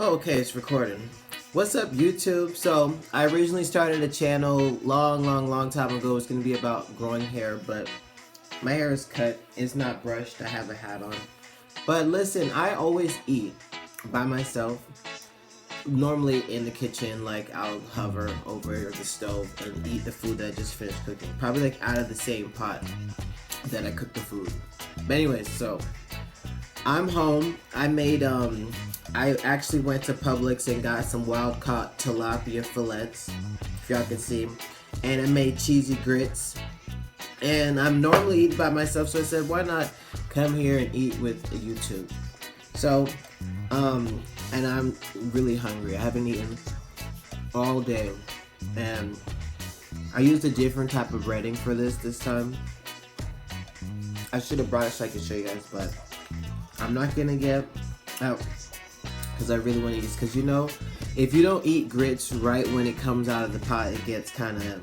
Oh, okay, it's recording. What's up, YouTube? So, I originally started a channel long time ago. It was going to be about growing hair, but my hair is cut. It's not brushed. I have a hat on. But listen, I always eat by myself. Normally in the kitchen, like I'll hover over the stove and eat the food that I just finished cooking. Probably like out of the same pot that I cooked the food. But anyways, so I'm home. I actually went to Publix and got some wild caught tilapia fillets, if y'all can see, and I made cheesy grits. And I'm normally eating by myself, so I said, why not come here and eat with YouTube? So, and I'm really hungry. I haven't eaten all day, and I used a different type of breading for this time. I should have brought it so I could show you guys, but I'm not gonna get out because I really want to eat this. Because you know, if you don't eat grits right when it comes out of the pot, it gets kind of,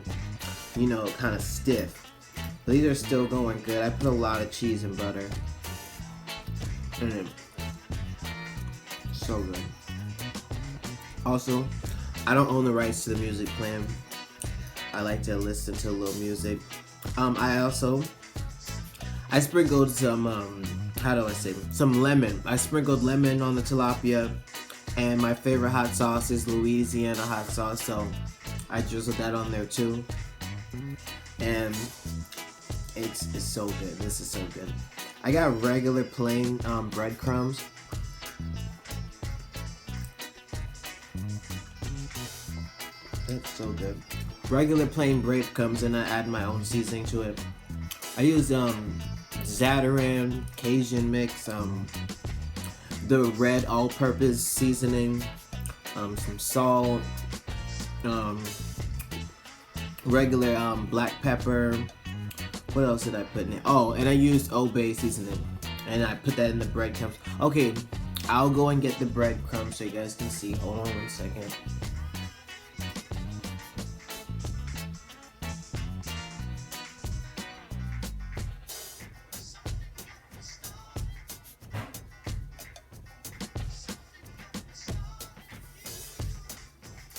kind of stiff. But these are still going good. I put a lot of cheese and butter. So good. Also, I don't own the rights to the music playing. I like to listen to a little music. I sprinkled some some lemon. I sprinkled lemon on the tilapia, and my favorite hot sauce is Louisiana hot sauce, so I drizzled that on there too. And it's so good. This is so good. I got regular plain breadcrumbs. It's so good. Regular plain breadcrumbs, and I add my own seasoning to it. I use Zatarain, Cajun mix, the red all-purpose seasoning, some salt, regular black pepper. What else did I put in it? Oh, and I used Old Bay seasoning, and I put that in the breadcrumbs. Okay, I'll go and get the breadcrumbs so you guys can see. Hold on 1 second.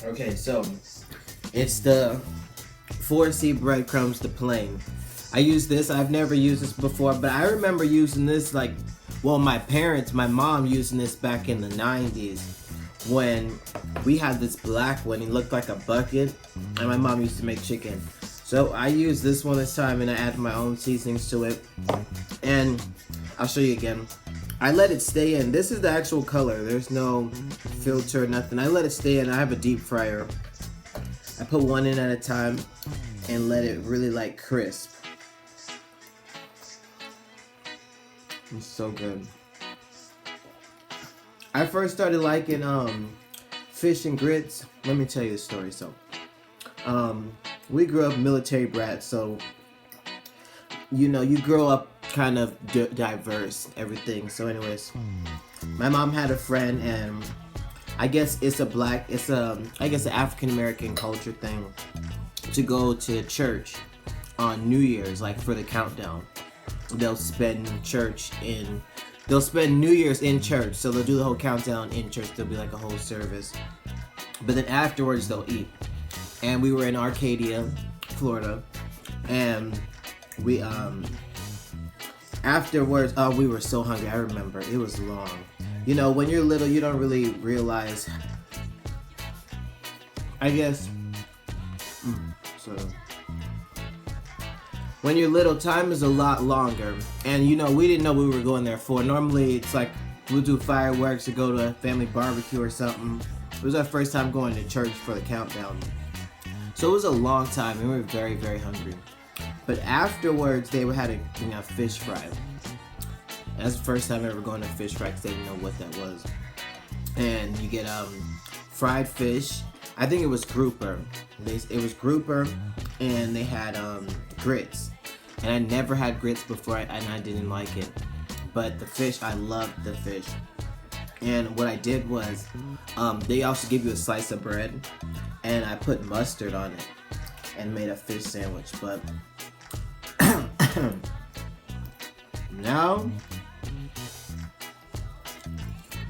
Okay, so it's the 4C breadcrumbs, the plain. I use this. I've never used this before, but I remember using this my mom using this back in the 90s when we had this black one. It looked like a bucket, and my mom used to make chicken. So I used this one this time, and I added my own seasonings to it. And I'll show you again. I let it stay in. This is the actual color. There's no filter, nothing. I let it stay in. I have a deep fryer. I put one in at a time and let it really crisp. It's so good. I first started liking fish and grits. Let me tell you the story. So, we grew up military brats, so you grow up kind of diverse, everything. So anyways, my mom had a friend, and I guess it's an African American culture thing to go to church on New Year's, like for the countdown. They'll spend New Year's in church, so they'll do the whole countdown in church. There'll be like a whole service, but then afterwards they'll eat. And we were in Arcadia, Florida, and we afterwards, we were so hungry. I remember it was long. When you're little, you don't really realize. I guess. So when you're little, time is a lot longer, and we didn't know what we were going there for. Normally, it's like we'll do fireworks or go to a family barbecue or something. It was our first time going to church for the countdown, so it was a long time, and we were very, very hungry. But afterwards, they had a fish fry. That's the first time ever going to fish fry because they didn't know what that was. And you get fried fish. I think it was grouper. It was grouper, and they had grits. And I never had grits before, and I didn't like it. But the fish, I loved the fish. And what I did was, they also give you a slice of bread, and I put mustard on it and made a fish sandwich. But now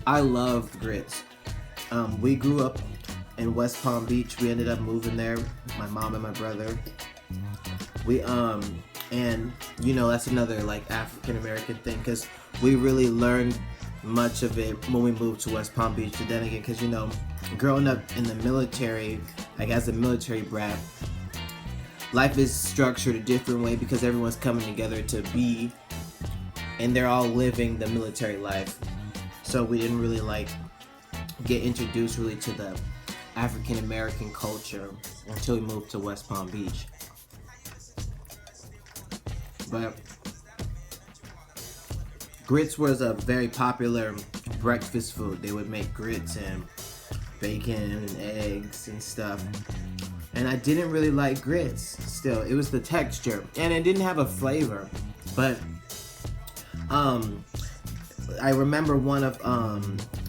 I love grits. We grew up in West Palm Beach. We ended up moving there, my mom and my brother. We and you know, that's another like African American thing, because we really learned much of it when we moved to West Palm Beach. But then again, because you know, growing up in the military, like as a military brat, life is structured a different way because everyone's coming together to be, and they're all living the military life. So we didn't really like get introduced really to the African American culture until we moved to West Palm Beach. But grits was a very popular breakfast food. They would make grits and bacon and eggs and stuff. And I didn't really like grits still. It was the texture. And it didn't have a flavor. But I remember one of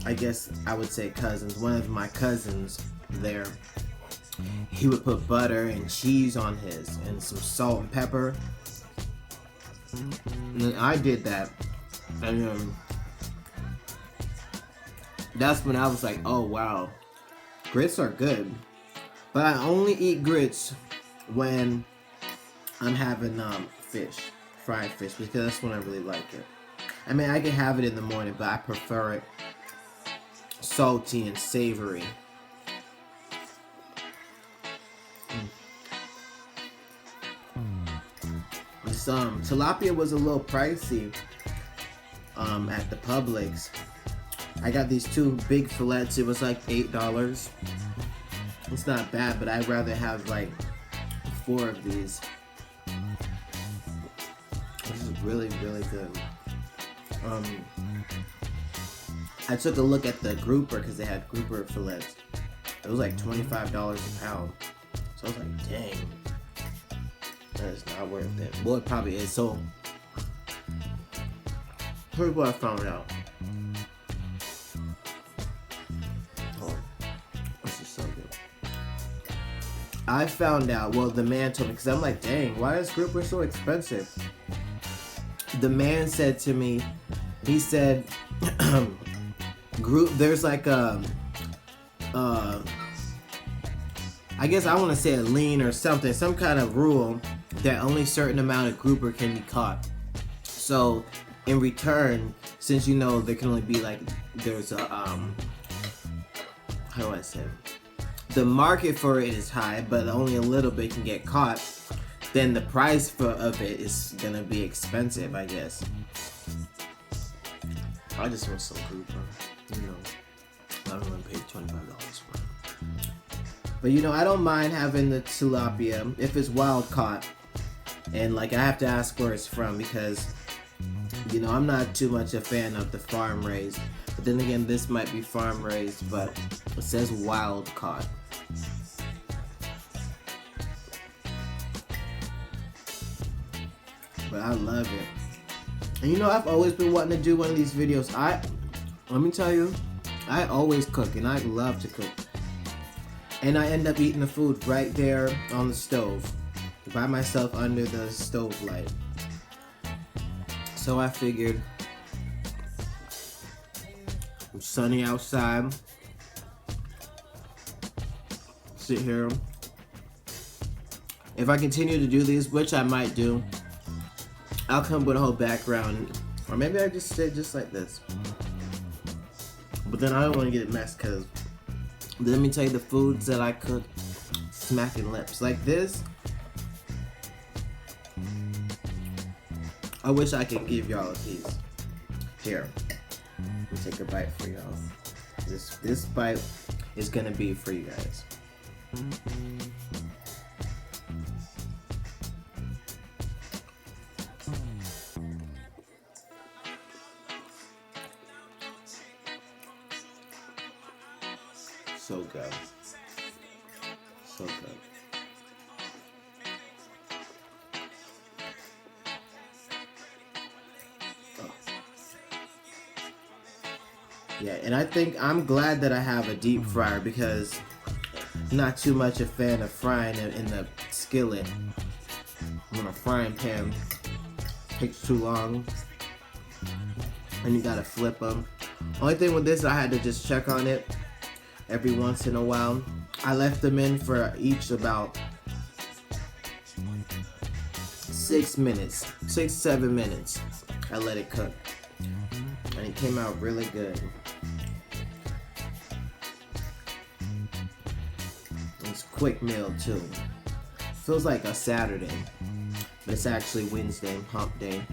I guess I would say cousins, one of my cousins there, he would put butter and cheese on his and some salt and pepper. And I did that, and that's when I was like, oh wow, grits are good. But I only eat grits when I'm having fish, fried fish, because that's when I really like it. I mean, I can have it in the morning, but I prefer it salty and savory. This tilapia was a little pricey at the Publix. I got these 2 big fillets. It was like $8. It's not bad, but I'd rather have like 4 of these. This is really, really good. I took a look at the grouper because they had grouper fillets. It was like $25 a pound. So I was like, dang, that is not worth it. Well, it probably is. So here's what I found out. Oh, this is so good. I found out, well, the man told me, because I'm like, dang, why is grouper so expensive? The man said to me, he said, there's like a, I guess I want to say a lien or something, some kind of rule that only certain amount of grouper can be caught. So in return, since you know there can only be like, there's a, how do I say, the market for it is high, but only a little bit can get caught, then the price of it is gonna be expensive, I guess. I just want some grouper, you know. I don't want to pay $25 for it. But you know, I don't mind having the tilapia if it's wild caught, and like I have to ask where it's from, because you know, I'm not too much a fan of the farm raised. But then again, this might be farm raised, but it says wild caught. But I love it. And you know, I've always been wanting to do one of these videos. Let me tell you, I always cook, and I love to cook. And I end up eating the food right there on the stove, by myself under the stove light. So I figured, it's sunny outside, sit here. If I continue to do these, which I might do, I'll come with a whole background, or maybe I just sit just like this. But then I don't want to get it messed, because let me tell you, the foods that I cook, smacking lips like this. I wish I could give y'all a piece. Here, let me take a bite for y'all. This bite is gonna be for you guys. So good. So good. Oh. Yeah, and I think I'm glad that I have a deep fryer, because I'm not too much a fan of frying in the skillet. On a frying pan, takes too long, and you gotta flip them. Only thing with this, I had to just check on it. every once in a while. I left them in for each about 6 minutes, 6-7 minutes. I let it cook, and it came out really good. It's a quick meal too. Feels like a Saturday, but it's actually Wednesday, hump day.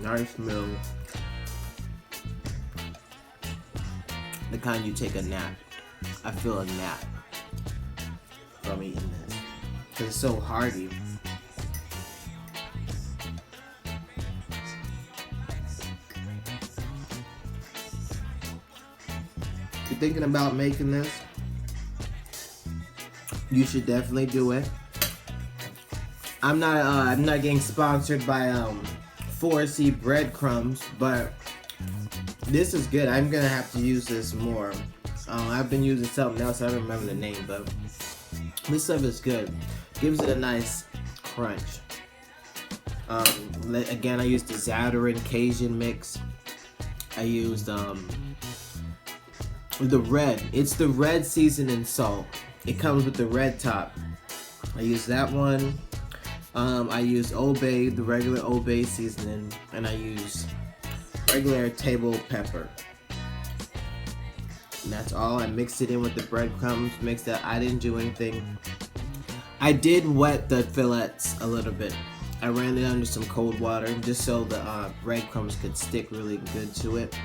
Nice meal. The kind you take a nap. I feel a nap from eating this. Cause it's so hearty. If you're thinking about making this, you should definitely do it. I'm not getting sponsored by 4C breadcrumbs, but this is good. I'm gonna have to use this more. I've been using something else. I don't remember the name, but this stuff is good. Gives it a nice crunch. Again, I used the Zatarain Cajun mix. I used the red. It's the red seasoning salt. It comes with the red top. I used that one. I used Old Bay, the regular Old Bay seasoning, and I used regular table pepper. And that's all. I mixed it in with the breadcrumbs. Mixed that. I didn't do anything. I did wet the fillets a little bit. I ran it under some cold water just so the breadcrumbs could stick really good to it.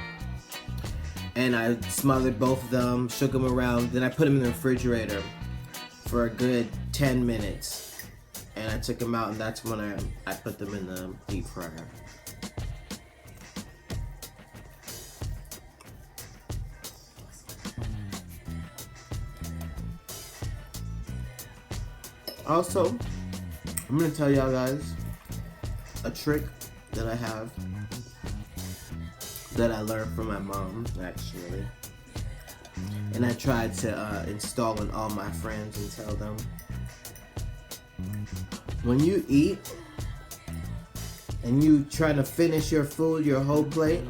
And I smothered both of them, shook them around, then I put them in the refrigerator for a good 10 minutes. And I took them out, and that's when I put them in the deep fryer. Also, I'm gonna tell y'all guys a trick that I have that I learned from my mom, actually. And I tried to install in all my friends and tell them. When you eat and you try to finish your food, your whole plate,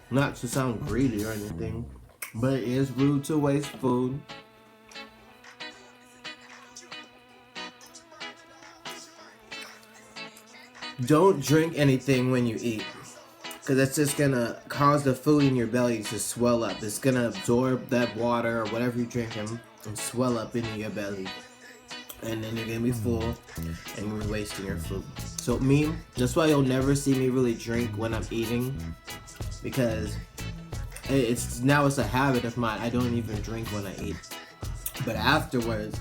not to sound greedy or anything, but it is rude to waste food. Don't drink anything when you eat, because that's just gonna cause the food in your belly to swell up. It's gonna absorb that water or whatever you're drinking and swell up into your belly, and then you're gonna be full and you're wasting your food. So that's why you'll never see me really drink when I'm eating, because it's a habit of mine. I don't even drink when I eat, but afterwards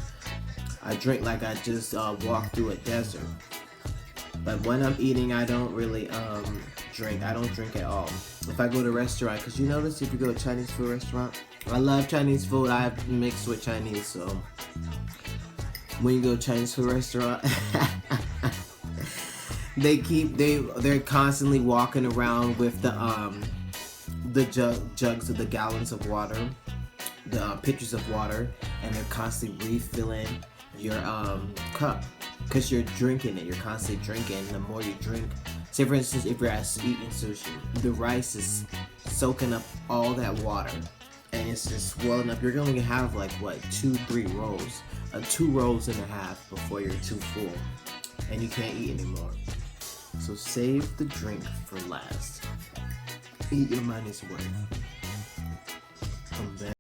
I drink like I just walked through a desert. But when I'm eating, I don't really drink. I don't drink at all. If I go to a restaurant, because you notice if you go to a Chinese food restaurant, I love Chinese food. I have mixed with Chinese, so when you go to a Chinese food restaurant, they're constantly walking around with the jugs of the gallons of water, the pitchers of water, and they're constantly refilling your cup. Because you're drinking it, you're constantly drinking. The more you drink, say for instance, if you're eating sushi, the rice is soaking up all that water, and it's just swelling up. You're going to have like what, 2-3 rolls, 2 rolls and a half before you're too full, and you can't eat anymore. So save the drink for last. Eat your money's worth.